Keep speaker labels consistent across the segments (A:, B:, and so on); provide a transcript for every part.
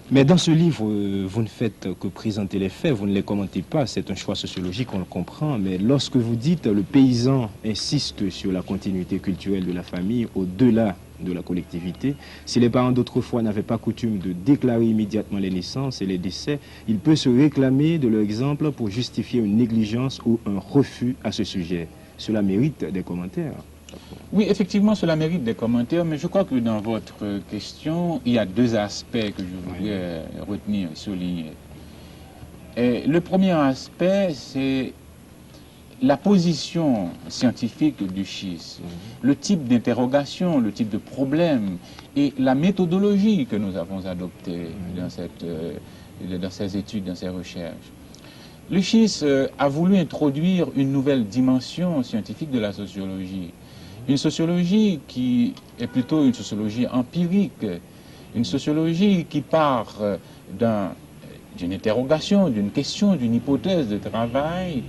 A: Mais dans ce livre, vous ne faites que présenter les faits, vous ne les commentez pas, c'est un choix sociologique, on le comprend, mais lorsque vous dites le paysan insiste sur la continuité culturelle de la famille au-delà de la collectivité, si les parents d'autrefois n'avaient pas coutume de déclarer immédiatement les naissances et les décès, il peut se réclamer de leur exemple pour justifier une négligence ou un refus à ce sujet. Cela mérite des commentaires.
B: Oui, effectivement, cela mérite des commentaires, mais je crois que dans votre question, il y a deux aspects que je voudrais retenir et souligner. Et le premier aspect, c'est la position scientifique du schisme, le type d'interrogation, le type de problème et la méthodologie que nous avons adoptée dans ces études, dans ces recherches. Le schisme a voulu introduire une nouvelle dimension scientifique de la sociologie. Une sociologie qui est plutôt une sociologie empirique, une sociologie qui part d'une interrogation, d'une question, d'une hypothèse de travail,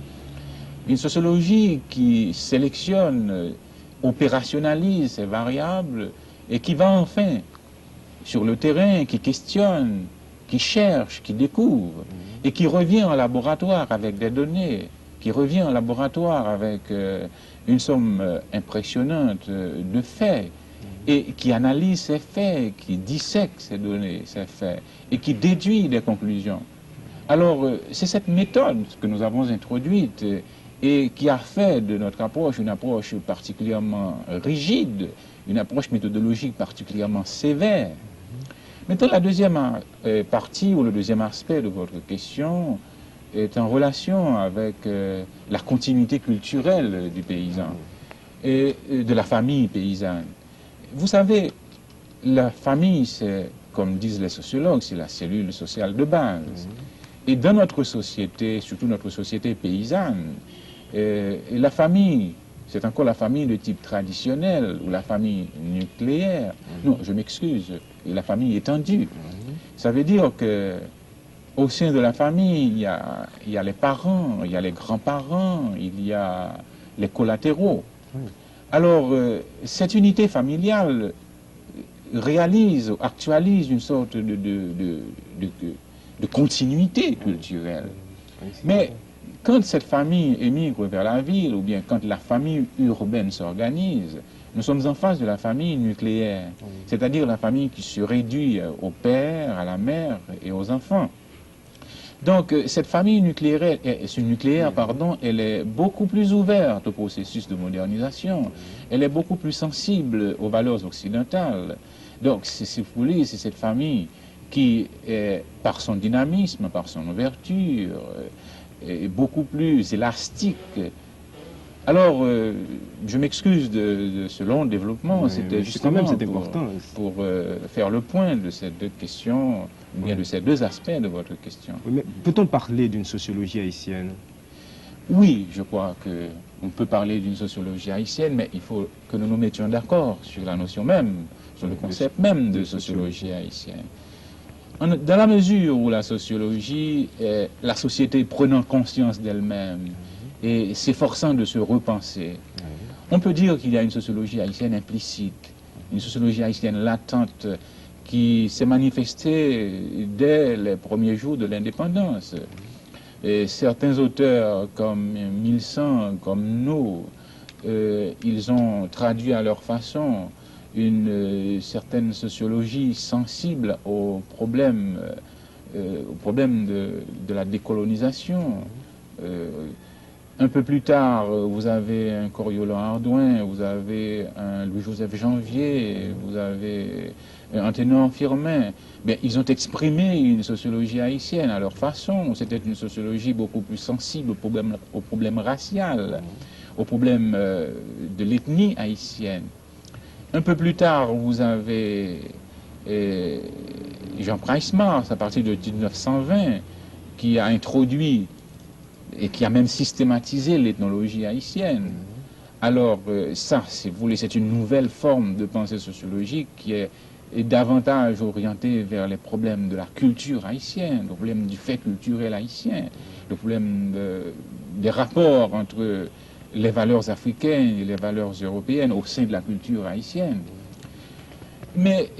B: une sociologie qui sélectionne, opérationnalise ces variables et qui va enfin sur le terrain, qui questionne, qui cherche, qui découvre et qui revient en laboratoire avec des données, qui revient en laboratoire avec une somme impressionnante de faits et qui analyse ces faits, qui dissèque ces données, ces faits et qui déduit des conclusions. Alors, c'est cette méthode que nous avons introduite et qui a fait de notre approche une approche particulièrement rigide, une approche méthodologique particulièrement sévère. Maintenant, la deuxième partie ou le deuxième aspect de votre question est en relation avec la continuité culturelle du paysan et de la famille paysanne. Vous savez, la famille, c'est, comme disent les sociologues, c'est la cellule sociale de base. Et dans notre société, surtout notre société paysanne, la famille, c'est encore la famille de type traditionnel ou la famille nucléaire. Non, je m'excuse, la famille étendue. Ça veut dire que au sein de la famille, il y a les parents, il y a les grands-parents, il y a les collatéraux. Alors, cette unité familiale réalise, actualise une sorte de continuité culturelle. Mais quand cette famille émigre vers la ville, ou bien quand la famille urbaine s'organise, nous sommes en face de la famille nucléaire, c'est-à-dire la famille qui se réduit au père, à la mère et aux enfants. Donc, cette famille nucléaire, elle est beaucoup plus ouverte au processus de modernisation. Elle est beaucoup plus sensible aux valeurs occidentales. Donc, si vous voulez, c'est cette famille qui, par son dynamisme, par son ouverture, est beaucoup plus élastique. Alors, je m'excuse de ce long développement, c'était justement pour faire le point de ces deux questions, ou bien de ces deux aspects de votre question.
A: Mais peut-on parler d'une sociologie haïtienne?
B: Oui, je crois qu'on peut parler d'une sociologie haïtienne, mais il faut que nous nous mettions d'accord sur la notion même, sur le concept même de sociologie haïtienne. Dans la mesure où la sociologie est la société prenant conscience d'elle-même et s'efforçant de se repenser, on peut dire qu'il y a une sociologie haïtienne implicite, une sociologie haïtienne latente qui s'est manifestée dès les premiers jours de l'indépendance. Et certains auteurs comme Milsan, comme nous, ils ont traduit à leur façon une certaine sociologie sensible aux problèmes de la décolonisation. Un peu plus tard, vous avez un Coriolan Ardouin, vous avez un Louis-Joseph Janvier, vous avez un Ténor Firmin. Bien, ils ont exprimé une sociologie haïtienne à leur façon. C'était une sociologie beaucoup plus sensible aux problèmes raciaux, aux problèmes de l'ethnie haïtienne. Un peu plus tard, vous avez Jean Price-Mars, à partir de 1920, qui a introduit et qui a même systématisé l'ethnologie haïtienne. Alors ça, si vous voulez, c'est une nouvelle forme de pensée sociologique qui est davantage orientée vers les problèmes de la culture haïtienne, le problème du fait culturel haïtien, le problème des rapports entre les valeurs africaines et les valeurs européennes au sein de la culture haïtienne. Mais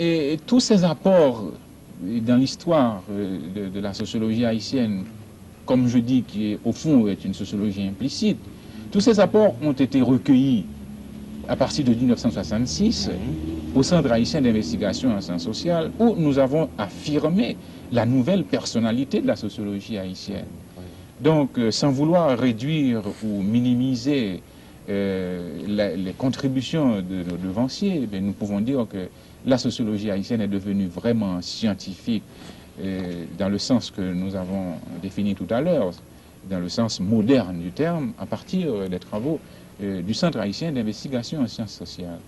B: tous ces apports dans l'histoire de la sociologie haïtienne, comme je dis, qui au fond est une sociologie implicite, tous ces apports ont été recueillis à partir de 1966 au Centre haïtien d'investigation en sciences sociales, où nous avons affirmé la nouvelle personnalité de la sociologie haïtienne. Donc, sans vouloir réduire ou minimiser les contributions de nos devanciers, nous pouvons dire que la sociologie haïtienne est devenue vraiment scientifique dans le sens que nous avons défini tout à l'heure, dans le sens moderne du terme, à partir des travaux du Centre haïtien d'investigation en sciences sociales.